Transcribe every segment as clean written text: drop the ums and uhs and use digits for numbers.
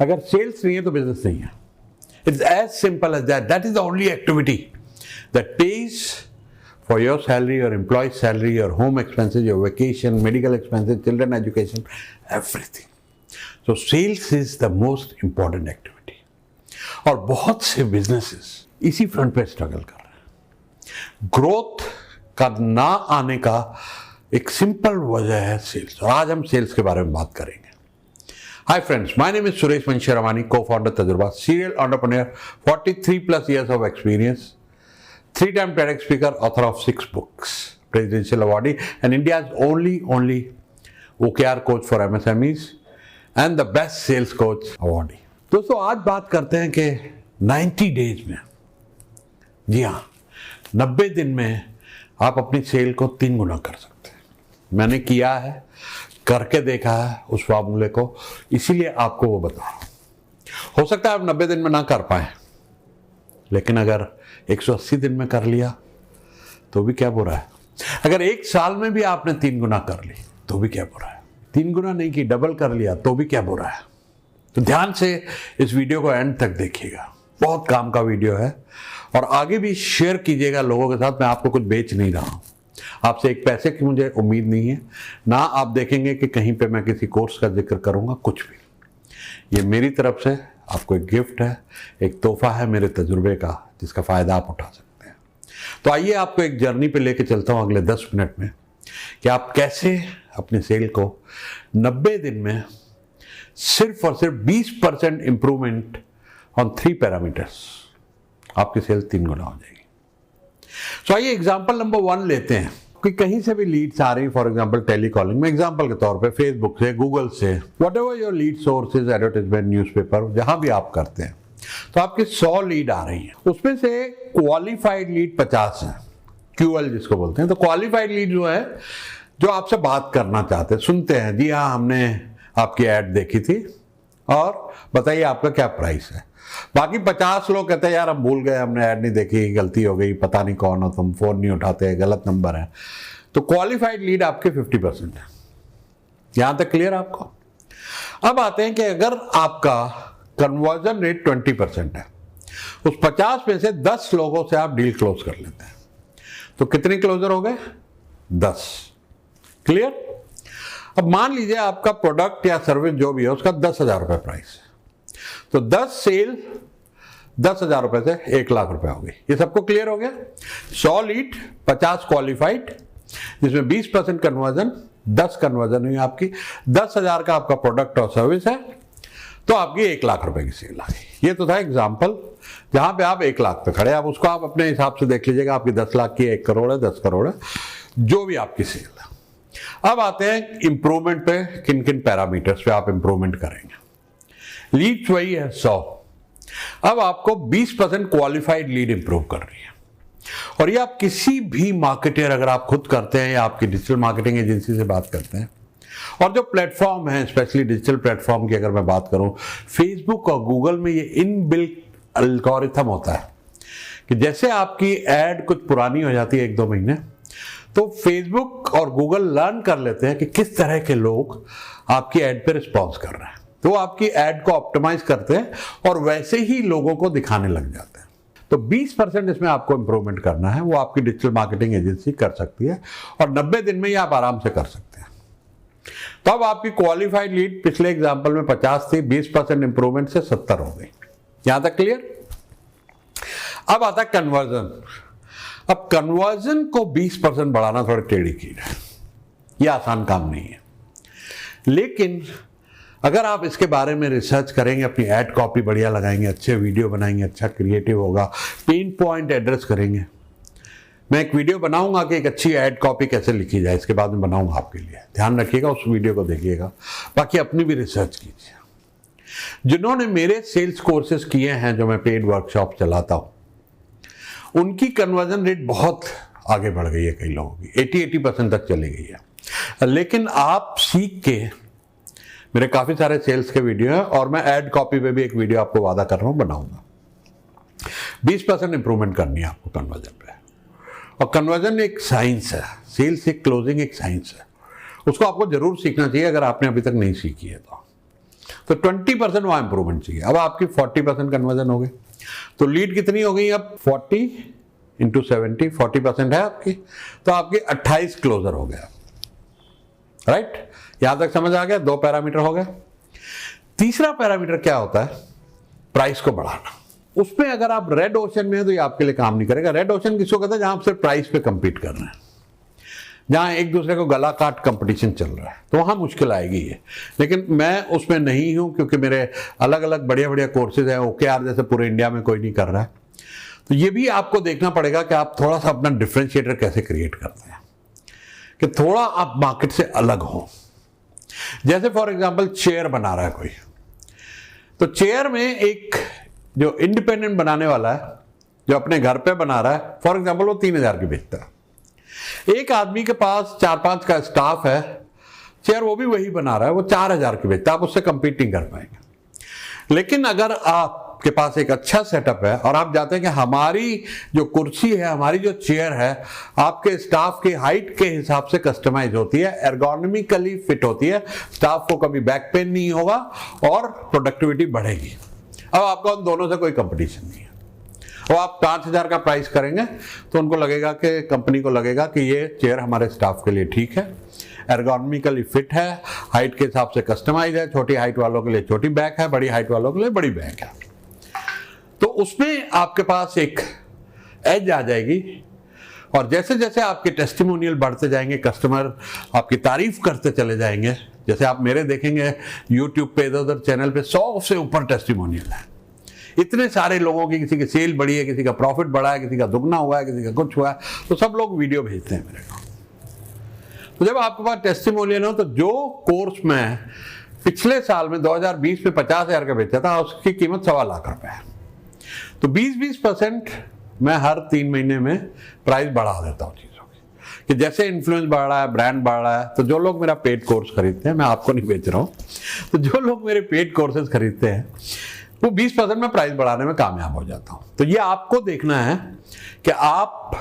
अगर सेल्स नहीं है तो बिजनेस नहीं है. It's as simple as that. That is the only activity that pays for your salary, your employee's salary, your home expenses, your vacation, medical expenses, children education, everything. So sales is the most important activity. और बहुत से businesses इसी front पे struggle कर रहे हैं. Growth का ना आने का एक सिंपल वजह है सेल्स. और आज हम सेल्स के बारे में बात करेंगे. Hi friends, my name is Suresh Manshramani, co-founder Tajurba, serial entrepreneur, 43 plus years of experience, 3-time TEDx speaker, author of 6 books, presidential awardee, and India's only OKR coach for MSMEs, and the best sales coach awardee. दोस्तों आज बात करते हैं कि 90 days में, जी हाँ 90 दिन में आप अपनी सेल को 3 गुना कर सकते हैं. मैंने किया है, करके देखा है उस फार्मूले को, इसीलिए आपको वो बता रहा हूं. हो सकता है आप 90 दिन में ना कर पाए, लेकिन अगर 180 दिन में कर लिया तो भी क्या बुरा है. अगर 1 साल में भी आपने 3 गुना कर ली तो भी क्या बुरा है. 3 गुना नहीं की, डबल कर लिया तो भी क्या बुरा है. तो ध्यान से इस वीडियो को एंड तक देखिएगा, बहुत काम का वीडियो है. और आगे भी शेयर कीजिएगा लोगों के साथ. मैं आपको कुछ बेच नहीं रहा हूं, आपसे एक पैसे की मुझे उम्मीद नहीं है ना. आप देखेंगे कि कहीं पे मैं किसी कोर्स का जिक्र करूंगा, कुछ भी. ये मेरी तरफ से आपको एक गिफ्ट है, एक तोहफा है मेरे तजुर्बे का, जिसका फ़ायदा आप उठा सकते हैं. तो आइए आपको एक जर्नी पे लेके चलता हूं अगले 10 मिनट में कि आप कैसे अपनी सेल को 90 दिन में सिर्फ और सिर्फ 20% इंप्रूवमेंट ऑन 3 पैरामीटर्स, आपकी सेल 3 गुना हो जाएगी. तो आइए एग्जाम्पल नंबर 1 लेते हैं कि कहीं से भी लीड्स आ रही, फॉर एग्जाम्पल टेलीकॉलिंग में, एग्जाम्पल के तौर पे फेसबुक से, गूगल से, what ever your lead sources, advertisement, newspaper, जहां भी आप करते हैं, तो आपकी 100 लीड आ रही है. उसमें से क्वालिफाइड लीड 50 है, QL जिसको बोलते हैं. तो क्वालिफाइड लीड जो है, जो आपसे बात करना चाहते हैं, सुनते हैं, जी हाँ हमने आपकी ऐड देखी थी और बताइए आपका क्या प्राइस है. बाकी 50 लोग कहते हैं यार हम भूल गए, हमने ऐड नहीं देखी, गलती हो गई, पता नहीं कौन हो तुम, फोन नहीं उठाते, गलत नंबर है. तो क्वालिफाइड लीड आपके 50% है. यहां तक क्लियर आपको. अब आते हैं कि अगर आपका कन्वर्जन रेट 20% है, उस 50 में से 10 लोगों से आप डील क्लोज कर लेते हैं, तो कितने क्लोजर हो गए? 10. क्लियर. अब मान लीजिए आपका प्रोडक्ट या सर्विस जो भी है उसका 10,000 रुपये प्राइस है, तो 10 सेल 10,000 रुपए से 1 लाख रुपए हो गई. ये सबको क्लियर हो गया. 100 लीड, 50 क्वालिफाइड, जिसमें 20% कन्वर्जन, 10 कन्वर्जन हुई आपकी, 10,000 का आपका प्रोडक्ट और सर्विस है, तो आपकी 1 लाख रुपए की सेल आ गई. ये तो था एग्जाम्पल जहां पे आप 1 लाख पे खड़े. आप उसको आप अपने हिसाब से देख लीजिएगा, आपकी 10 लाख की 1 करोड़ है, 10 करोड़ है, जो भी आपकी सेल है. अब आते हैं इंप्रूवमेंट पे. किन किन पैरामीटर्स पे आप इंप्रूवमेंट करेंगे. लीड्स वही है 100. अब आपको 20% क्वालिफाइड लीड इंप्रूव कर रही है. और ये आप किसी भी मार्केटर, अगर आप खुद करते हैं या आपकी डिजिटल मार्केटिंग एजेंसी से बात करते हैं, और जो प्लेटफॉर्म है, स्पेशली डिजिटल प्लेटफॉर्म की अगर मैं बात करूं, फेसबुक और गूगल में ये इनबिल्ट एल्गोरिथम होता है कि जैसे आपकी एड कुछ पुरानी हो जाती है 1-2 महीने, तो फेसबुक और गूगल लर्न कर लेते हैं कि किस तरह के लोग आपकी एड पे रिस्पॉन्स कर रहे हैं, तो आपकी एड को ऑप्टिमाइज करते हैं और वैसे ही लोगों को दिखाने लग जाते हैं. तो 20% इसमें आपको इंप्रूवमेंट करना है, वो आपकी डिजिटल मार्केटिंग एजेंसी कर सकती है, और 90 दिन में ये आप आराम से कर सकते हैं. तो अब आपकी क्वालिफाइड लीड पिछले एग्जाम्पल में 50 थी, 20% इंप्रूवमेंट से 70 हो गई. यहां तक क्लियर. अब आता है कन्वर्जन. अब कन्वर्जन को 20% बढ़ाना थोड़ी टेढ़ी कीड़ है, यह आसान काम नहीं है. लेकिन अगर आप इसके बारे में रिसर्च करेंगे, अपनी ऐड कॉपी बढ़िया लगाएंगे, अच्छे वीडियो बनाएंगे, अच्छा क्रिएटिव होगा, पिन पॉइंट एड्रेस करेंगे. मैं एक वीडियो बनाऊंगा कि एक अच्छी ऐड कॉपी कैसे लिखी जाए, इसके बाद में बनाऊंगा आपके लिए. ध्यान रखिएगा, उस वीडियो को देखिएगा. बाकी अपनी भी रिसर्च कीजिए. जिन्होंने मेरे सेल्स कोर्सेज किए हैं, जो मैं पेड वर्कशॉप चलाता हूं, उनकी कन्वर्जन रेट बहुत आगे बढ़ गई है. कई लोगों की 80% तक चली गई है. लेकिन आप सीख के, मेरे काफी सारे सेल्स के वीडियो हैं, और मैं ऐड कॉपी पे भी एक वीडियो आपको वादा कर रहा हूं बनाऊंगा. 20% इंप्रूवमेंट करनी है आपको कन्वर्जन पे. और कन्वर्जन एक साइंस है, सेल्स एक क्लोजिंग एक साइंस है. उसको आपको जरूर सीखना चाहिए अगर आपने अभी तक नहीं सीखी है. तो 20% वहाँ इंप्रूवमेंट चाहिए। अब आपकी 40% कन्वर्जन हो गई, तो लीड कितनी हो गई अब 40 इंटू 70, 40% है आपकी, तो आपकी 28 क्लोजर हो गया। राइट, यहां तक समझ आ गया? 2 पैरामीटर हो गए। तीसरा पैरामीटर क्या होता है? प्राइस को बढ़ाना। उसमें अगर आप रेड ओशन में हैं तो ये आपके लिए काम नहीं करेगा। रेड ओशन किसको कहते हैं? जहां आप सिर्फ प्राइस पे कंपीट कर रहे हैं, जहां एक दूसरे को गला काट कंपटीशन चल रहा है, तो वहां मुश्किल आएगी ये। लेकिन मैं उसमें नहीं हूं, क्योंकि मेरे अलग अलग बढ़िया बढ़िया कोर्सेज हैं, OKR जैसे पूरे इंडिया में कोई नहीं कर रहा है। तो ये भी आपको देखना पड़ेगा कि आप थोड़ा सा अपना डिफरेंशिएटर कैसे क्रिएट करते हैं, कि थोड़ा आप मार्केट से अलग हो। जैसे फॉर एग्जाम्पल चेयर बना रहा है कोई, तो चेयर में एक जो इंडिपेंडेंट बनाने वाला है, जो अपने घर पे बना रहा है, फॉर एग्जाम्पल वो 3000 की बेचता है। एक आदमी के पास 4-5 का स्टाफ है, चेयर वो भी वही बना रहा है, वो 4000 की बेचता है, आप उससे कंपीट नहीं कर पाएंगे। लेकिन अगर आपके पास एक अच्छा सेटअप है और आप जाते हैं कि हमारी जो कुर्सी है, हमारी जो चेयर है, आपके स्टाफ की हाइट के हिसाब से कस्टमाइज होती है, एर्गोनॉमिकली फिट होती है, स्टाफ को कभी बैक पेन नहीं होगा और प्रोडक्टिविटी बढ़ेगी। अब आपका उन दोनों से कोई कंपटीशन नहीं है। और आप 5000 का प्राइस करेंगे तो उनको लगेगा कि कंपनी को लगेगा कि ये चेयर हमारे स्टाफ के लिए ठीक है, एर्गोनॉमिकली फिट है, हाइट के हिसाब से कस्टमाइज है, छोटी हाइट वालों के लिए छोटी बैक है, बड़ी हाइट वालों के लिए बड़ी बैक है। तो उसमें आपके पास एक एज आ जाएगी। और जैसे जैसे आपके टेस्टिमोनियल बढ़ते जाएंगे, कस्टमर आपकी तारीफ करते चले जाएंगे। जैसे आप मेरे देखेंगे यूट्यूब पे, इधर उधर चैनल पे 100 से ऊपर टेस्टिमोनियल है। इतने सारे लोगों की, किसी की सेल बढ़ी है, किसी का प्रॉफिट बढ़ा है, किसी का दुगना हुआ है, किसी का कुछ हुआ है, तो सब लोग वीडियो भेजते हैं मेरे को। तो जब आपके पास टेस्टिमोनियल हो, तो जो कोर्स में पिछले साल में 2020 में 50,000 का बेचा था, उसकी कीमत 1.25 लाख रुपए है। तो 20-20% मैं हर 3 महीने में प्राइस बढ़ा देता हूँ चीज़ों की, कि जैसे इन्फ्लुएंस बढ़ रहा है, ब्रांड बढ़ रहा है। तो जो लोग मेरा पेड कोर्स खरीदते हैं, मैं आपको नहीं बेच रहा हूँ, तो जो लोग मेरे पेड कोर्सेज खरीदते हैं, वो 20% में प्राइस बढ़ाने में कामयाब हो जाता हूँ। तो ये आपको देखना है कि आप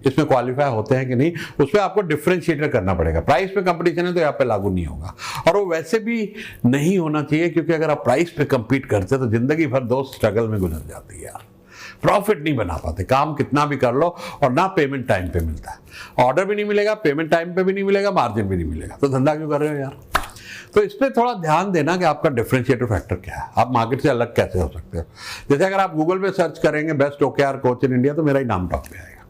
इसमें क्वालिफाई होते हैं कि नहीं। उस पर आपको डिफरेंशिएटर करना पड़ेगा। प्राइस पे कंपटीशन है तो यहाँ पे लागू नहीं होगा, और वो वैसे भी नहीं होना चाहिए, क्योंकि अगर आप प्राइस पे compete करते तो जिंदगी भर दोस्त स्ट्रगल में गुजर जाती है यार। प्रॉफिट नहीं बना पाते, काम कितना भी कर लो, और ना पेमेंट टाइम पे मिलता है, ऑर्डर भी नहीं मिलेगा, पेमेंट टाइम पे भी नहीं मिलेगा, मार्जिन भी नहीं मिलेगा, तो धंधा क्यों कर रहे हो यार। तो इस पर थोड़ा ध्यान देना कि आपका डिफरेंशिएटर फैक्टर क्या है, आप मार्केट से अलग कैसे हो सकते हो। जैसे अगर आप गूगल पे सर्च करेंगे best OKR coach in India, तो मेरा ही नाम टॉप पे आएगा।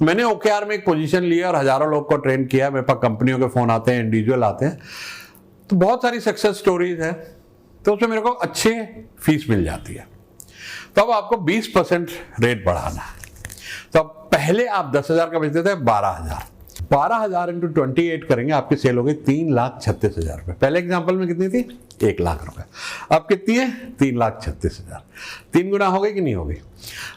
तो मैंने OKR में एक पोजीशन ली और हजारों लोग को ट्रेन किया। मेरे पास कंपनियों के फोन आते हैं, इंडिविजुअल आते हैं, तो बहुत सारी सक्सेस स्टोरीज है, तो उसमें मेरे को अच्छे फीस मिल जाती है। तो अब आपको 20% रेट बढ़ाना है। तो अब पहले आप 10,000 का बेचते थे, 12,000 इंटू 28 करेंगे, आपकी सेल हो गई 3,36,000 रुपये। पहले एग्जाम्पल में कितनी थी? 1 लाख रुपए। अब कितनी है? 3,36,000। 3 गुना हो गई कि नहीं हो गई?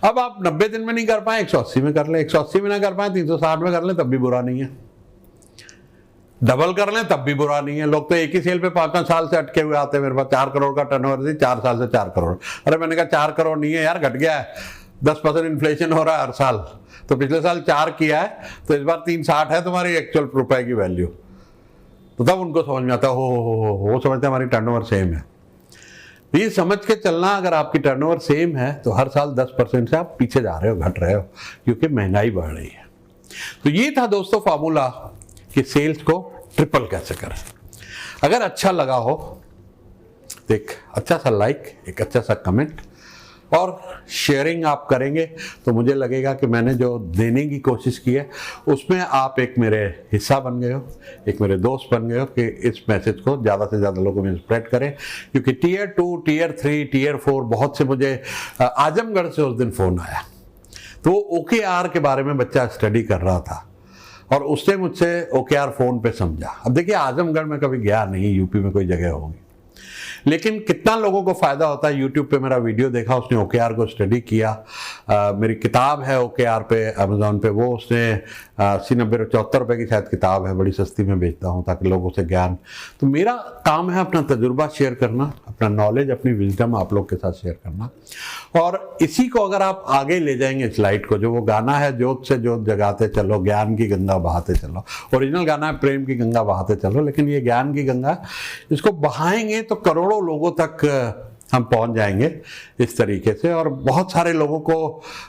अब आप 90 दिन में नहीं कर पाए, 180 में कर ले। 180 में ना कर पाए, 360 में कर ले, तब भी बुरा नहीं है। डबल कर लें तब भी बुरा नहीं है। लोग तो एक ही सेल पे 5-5 साल से अटके हुए आते हैं। मेरे पास 4 करोड़ का टर्नओवर थी, 4 साल से 4 करोड़। अरे मैंने कहा 4 करोड़ नहीं है यार, घट गया है, 10% इन्फ्लेशन हो रहा है हर साल। तो पिछले साल 4 किया है, तो इस बार 360 है तुम्हारी एक्चुअल रुपए की वैल्यू। तो तब उनको समझ में आता है, वो समझते हैं हमारी टर्नओवर सेम है। ये समझ के चलना, अगर आपकी टर्नओवर सेम है तो हर साल 10% से आप पीछे जा रहे हो, घट रहे हो, क्योंकि महंगाई बढ़ रही है। तो ये था दोस्तों फार्मूला कि सेल्स को ट्रिपल कैसे करें। अगर अच्छा लगा हो तो एक अच्छा सा लाइक, एक अच्छा सा कमेंट और शेयरिंग आप करेंगे तो मुझे लगेगा कि मैंने जो देने की कोशिश की है उसमें आप एक मेरे हिस्सा बन गए हो, एक मेरे दोस्त बन गए हो, कि इस मैसेज को ज़्यादा से ज़्यादा लोगों में स्प्रेड करें। क्योंकि Tier 2, Tier 3, Tier 4 बहुत से, मुझे आजमगढ़ से उस दिन फ़ोन आया, तो OKR के बारे में बच्चा स्टडी कर रहा था और उसने मुझसे OKR फ़ोन पे समझा। अब देखिए, आजमगढ़ में कभी गया नहीं, यूपी में कोई जगह होगी, लेकिन कितना लोगों को फ़ायदा होता है। यूट्यूब पे मेरा वीडियो देखा, उसने OKR को स्टडी किया। मेरी किताब है OKR पे अमेज़ॉन पे, वो उसने 80-90 74 रुपये की शायद किताब है, बड़ी सस्ती में बेचता हूँ ताकि लोगों से ज्ञान। तो मेरा काम है अपना तजुर्बा शेयर करना, अपना नॉलेज, अपनी विजडम आप लोग के साथ शेयर करना। और इसी को अगर आप आगे ले जाएंगे स्लाइड को, जो वो गाना है जोत से जोत जगाते चलो, ज्ञान की गंगा बहाते चलो, ओरिजिनल गाना है प्रेम की गंगा बहाते चलो, लेकिन ये ज्ञान की गंगा, इसको बहाएंगे तो करोड़ों लोगों तक हम पहुंच जाएंगे इस तरीके से। और बहुत सारे लोगों को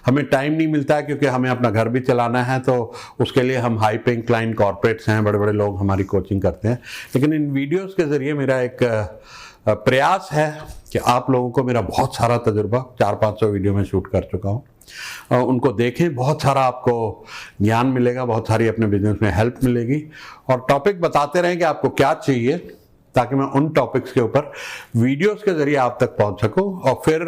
हमें टाइम नहीं मिलता है, क्योंकि हमें अपना घर भी चलाना है, तो उसके लिए हम हाई पेइंग क्लाइंट कॉर्पोरेट्स हैं, बड़े बड़े लोग हमारी कोचिंग करते हैं। लेकिन इन वीडियोस के ज़रिए मेरा एक प्रयास है कि आप लोगों को, मेरा बहुत सारा तजुर्बा 400-500 वीडियो में शूट कर चुका हूँ, उनको देखें, बहुत सारा आपको ज्ञान मिलेगा, बहुत सारी अपने बिजनेस में हेल्प मिलेगी, और टॉपिक बताते रहें कि आपको क्या चाहिए, ताकि मैं उन टॉपिक्स के ऊपर वीडियोस के ज़रिए आप तक पहुंच सकूं। और फिर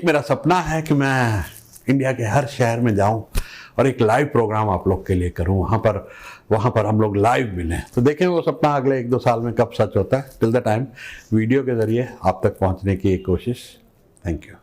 मेरा सपना है कि मैं इंडिया के हर शहर में जाऊं और एक लाइव प्रोग्राम आप लोग के लिए करूं, वहाँ पर हम लोग लाइव मिलें। तो देखें वो सपना अगले 1-2 साल में कब सच होता है। टिल द टाइम वीडियो के ज़रिए आप तक पहुँचने की एक कोशिश। Thank you.